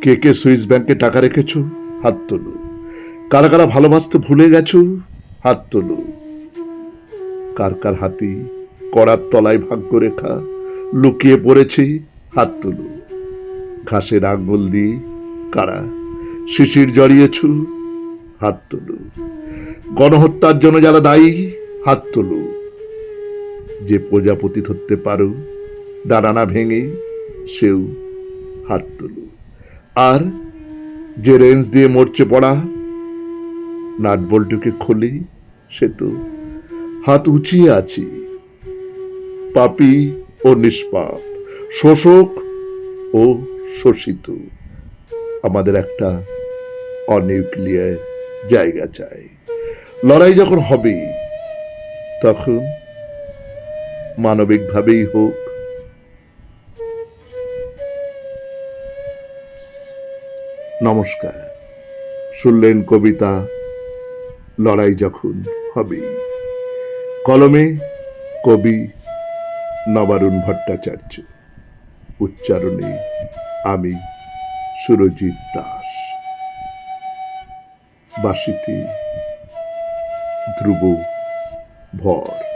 কে কে Swiss ব্যাংকে টাকা রেখেছো? হাত তোলো। কারা কারা ভালোবাসতে ভুলে গেছো? হাত তোলো। কার কার হাতি করার তলায় ভাগ্যরেখা লুকিয়ে পড়েছে? হাত তোলো। ঘাসের আঙ্গুল দিয়ে কারা শিশির জড়িয়েছ? হাত তোলো। গণহত্যার জন্য যারা দায়ী? হাত তোলো। যে প্রজাপতি ধরতে পারো ডানা ভেঙে, সেও হাত তোলো। আর যে রেঞ্জ দিয়ে মরচে পড়া নাট বল্টুকে খোলে, সে তো হাত উঁচিয়ে আছে। পাপী ও নিষ্পাপ, শোষক ও শোষিত, আমাদের একটা অনিউক্লিয়ার জায়গা চাই। লড়াই যখন হবে তখন মানবিকভাবেই হোক। নমস্কার। শুনলেন কবিতা লড়াই যখন হবে। কলমে কবি নবারুণ ভট্টাচার্য, উচ্চারণে আমি সুরজিৎ দাস, বাঁশিতে ধ্রুব ভর।